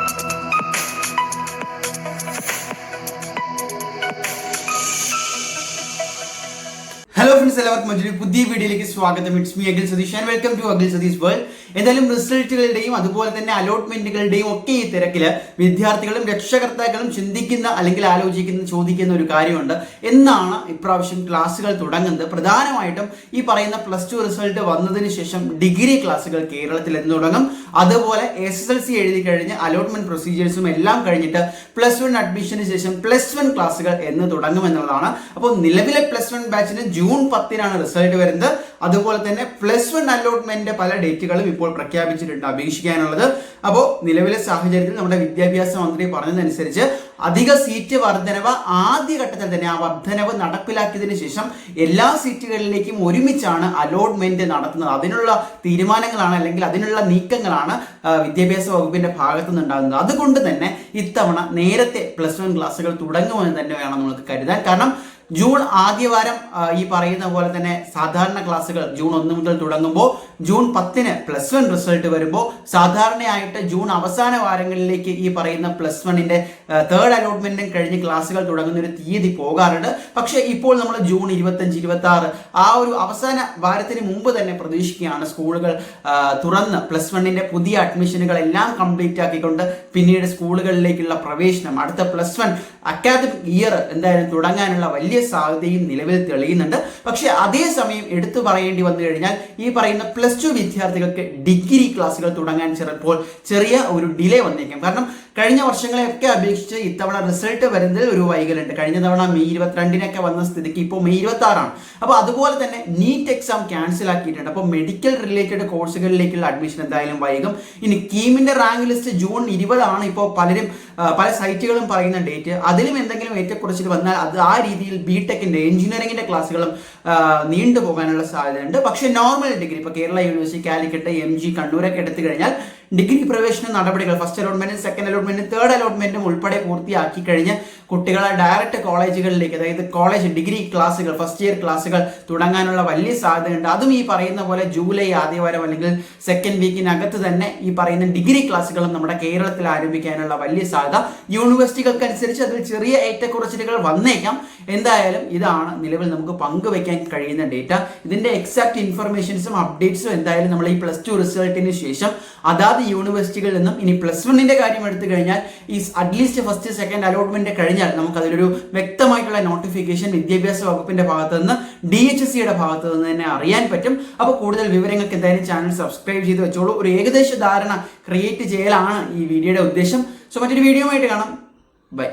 Hello friends, എല്ലാവർക്കും മറ്റൊരു പുതിയ വീഡിയോയിലേക്ക് സ്വാഗതം. It's me Akhil Satheesh and welcome to Akhil Satheesh world. എന്തായാലും റിസൾട്ടുകളുടെയും അതുപോലെ തന്നെ അലോട്ട്മെന്റുകളുടെയും ഒക്കെ ഈ തിരക്കില് വിദ്യാർത്ഥികളും രക്ഷകർത്താക്കളും ചിന്തിക്കുന്ന അല്ലെങ്കിൽ ആലോചിക്കുന്ന ചോദിക്കുന്ന ഒരു കാര്യമുണ്ട്. എന്നാണ് ഇപ്രാവശ്യം ക്ലാസ്സുകൾ തുടങ്ങുന്നത്? പ്രധാനമായിട്ടും ഈ പറയുന്ന +2 റിസൾട്ട് വന്നതിന് ശേഷം ഡിഗ്രി ക്ലാസ്സുകൾ കേരളത്തിൽ എന്ന് തുടങ്ങും. അതുപോലെ SSLC എഴുതി കഴിഞ്ഞ് അലോട്ട്മെന്റ് പ്രൊസീജിയേഴ്സും എല്ലാം കഴിഞ്ഞിട്ട് +1 അഡ്മിഷന് ശേഷം +1 ക്ലാസ്സുകൾ എന്ന് തുടങ്ങും എന്നുള്ളതാണ്. അപ്പോൾ നിലവിലെ +1 ബാച്ചിന് ജൂൺ 10-നാണ് റിസൾട്ട് വരുന്നത്. അതുപോലെ തന്നെ +1 അലോട്ട്മെന്റ് പല ഡേറ്റുകളും ഇപ്പോൾ പ്രഖ്യാപിച്ചിട്ടുണ്ട് അപേക്ഷിക്കാനുള്ളത്. അപ്പോൾ നിലവിലെ സാഹചര്യത്തിൽ നമ്മുടെ വിദ്യാഭ്യാസ മന്ത്രി പറഞ്ഞതനുസരിച്ച് അധിക സീറ്റ് വർധനവ് ആദ്യഘട്ടത്തിൽ തന്നെ ആ വർധനവ് നടപ്പിലാക്കിയതിനു ശേഷം എല്ലാ സീറ്റുകളിലേക്കും ഒരുമിച്ചാണ് അലോട്ട്മെന്റ് നടത്തുന്നത്. അതിനുള്ള തീരുമാനങ്ങളാണ് അല്ലെങ്കിൽ അതിനുള്ള നീക്കങ്ങളാണ് വിദ്യാഭ്യാസ വകുപ്പിന്റെ ഭാഗത്തു നിന്നുണ്ടാകുന്നത്. അതുകൊണ്ട് തന്നെ ഇത്തവണ നേരത്തെ +1 ക്ലാസ്സുകൾ തുടങ്ങുമെന്ന് തന്നെ വേണം നമുക്ക് കരുതാൻ. കാരണം ജൂൺ ആദ്യവാരം ഈ പറയുന്ന പോലെ തന്നെ സാധാരണ ക്ലാസ്സുകൾ ജൂൺ 1 മുതൽ തുടങ്ങുമ്പോൾ ജൂൺ 10-ന് +1 റിസൾട്ട് വരുമ്പോൾ സാധാരണയായിട്ട് ജൂൺ അവസാന വാരങ്ങളിലേക്ക് ഈ പറയുന്ന +1-ന്റെ തേർഡ് അലോട്ട്മെന്റും കഴിഞ്ഞ് ക്ലാസ്സുകൾ തുടങ്ങുന്ന ഒരു തീയതി പോകാറുണ്ട്. പക്ഷേ ഇപ്പോൾ നമ്മൾ ജൂൺ 25, 26 ആ ഒരു അവസാന വാരത്തിന് മുമ്പ് തന്നെ പ്രതീക്ഷിക്കുകയാണ് സ്കൂളുകൾ തുറന്ന് +1-ന്റെ പുതിയ അഡ്മിഷനുകൾ എല്ലാം കംപ്ലീറ്റ് ആക്കിക്കൊണ്ട് പിന്നീട് സ്കൂളുകളിലേക്കുള്ള പ്രവേശനം അടുത്ത +1 അക്കാദമിക് ഇയർ എന്തായാലും തുടങ്ങാനുള്ള വലിയ സാധ്യതയും നിലവിൽ തെളിയുന്നുണ്ട്. പക്ഷെ അതേസമയം എടുത്തു പറയേണ്ടി വന്നു കഴിഞ്ഞാൽ ഈ പറയുന്ന +2 വിദ്യാർത്ഥികൾക്ക് ഡിഗ്രി ക്ലാസ്സുകൾ തുടങ്ങാൻ ചിലപ്പോൾ ചെറിയ ഒരു ഡിലേ വന്നേക്കാം. കാരണം കഴിഞ്ഞ വർഷങ്ങളെയൊക്കെ അപേക്ഷിച്ച് ഇത്തവണ റിസൾട്ട് വരുന്നതിൽ ഒരു വൈകലുണ്ട്. കഴിഞ്ഞ തവണ മെയ് 22-നൊക്കെ വന്ന സ്ഥിതിക്ക് ഇപ്പോൾ മെയ് 26-ആണ്. അപ്പോൾ അതുപോലെ തന്നെ നീറ്റ് എക്സാം ക്യാൻസൽ ആക്കിയിട്ടുണ്ട്. അപ്പോൾ മെഡിക്കൽ റിലേറ്റഡ് കോഴ്സുകളിലേക്കുള്ള അഡ്മിഷൻ എന്തായാലും വൈകും. ഇനി കീമിന്റെ റാങ്ക് ലിസ്റ്റ് ജൂൺ 20 ഇപ്പോൾ പല സൈറ്റുകളും പറയുന്ന ഡേറ്റ്. അതിലും എന്തെങ്കിലും ഏറ്റക്കുറച്ചിൽ വന്നാൽ അത് ആ രീതിയിൽ ബിടെക്കിന്റെ എഞ്ചിനീയറിംഗിന്റെ ക്ലാസ്സുകളും നീണ്ടുപോകാനുള്ള സാധ്യതയുണ്ട്. പക്ഷേ നോർമൽ ഡിഗ്രി ഇപ്പോൾ കേരള യൂണിവേഴ്സിറ്റി, കാലിക്കറ്റ്, MG, കണ്ണൂരൊക്കെ എടുത്തു കഴിഞ്ഞാൽ ഡിഗ്രി പ്രവേശന നടപടികൾ ഫസ്റ്റ് അലോട്ട്മെന്റും സെക്കൻഡ് അലോട്ട്മെന്റും തേർഡ് അലോട്ട്മെന്റും ഉൾപ്പെടെ പൂർത്തിയാക്കി കഴിഞ്ഞ് കുട്ടികളെ ഡയറക്റ്റ് കോളേജുകളിലേക്ക്, അതായത് കോളേജ് ഡിഗ്രി ക്ലാസ്സുകൾ ഫസ്റ്റ് ഇയർ ക്ലാസ്സുകൾ തുടങ്ങാനുള്ള വലിയ സാധ്യതയുണ്ട്. അതും ഈ പറയുന്ന പോലെ ജൂലൈ ആദ്യവാരം അല്ലെങ്കിൽ സെക്കൻഡ് വീക്കിനകത്ത് തന്നെ ഈ പറയുന്ന ഡിഗ്രി ക്ലാസ്സുകളും നമ്മുടെ കേരളത്തിൽ ആരംഭിക്കാനുള്ള വലിയ സാധ്യത. യൂണിവേഴ്സിറ്റികൾക്കനുസരിച്ച് അതിൽ ചെറിയ ഏറ്റക്കുറച്ചിലുകൾ വന്നേക്കാം. എന്തായാലും ഇതാണ് നിലവിൽ നമുക്ക് പങ്കുവയ്ക്കാൻ കഴിയുന്ന ഡേറ്റ. ഇതിന്റെ എക്സാക്ട് ഇൻഫർമേഷൻസും അപ്ഡേറ്റ്സും എന്തായാലും നമ്മൾ ഈ +2 റിസൾട്ടിന് ശേഷം അതാത് യൂണിവേഴ്സിറ്റികളിൽ നിന്നും, ഇനി +1-ന്റെ കാര്യം എടുത്തു കഴിഞ്ഞാൽ ഈ അറ്റ്ലീസ്റ്റ് ഫസ്റ്റ് സെക്കൻഡ് അലോട്ട്മെന്റ് കഴിഞ്ഞാൽ നമുക്ക് അതിലൊരു വ്യക്തമായിട്ടുള്ള നോട്ടിഫിക്കേഷൻ വിദ്യാഭ്യാസ വകുപ്പിന്റെ ഭാഗത്തു നിന്ന് DHSCയുടെ ഭാഗത്തു നിന്ന് തന്നെ അറിയാൻ പറ്റും. അപ്പോൾ കൂടുതൽ വിവരങ്ങൾക്ക് എന്തായാലും ചാനൽ സബ്സ്ക്രൈബ് ചെയ്ത് വെച്ചോളൂ. ഒരു ഏകദേശ ധാരണ ക്രിയേറ്റ് ചെയ്യലാണ് ഈ വീഡിയോയുടെ ഉദ്ദേശം. സോ മറ്റൊരു വീഡിയോ ആയിട്ട് കാണാം. ബൈ.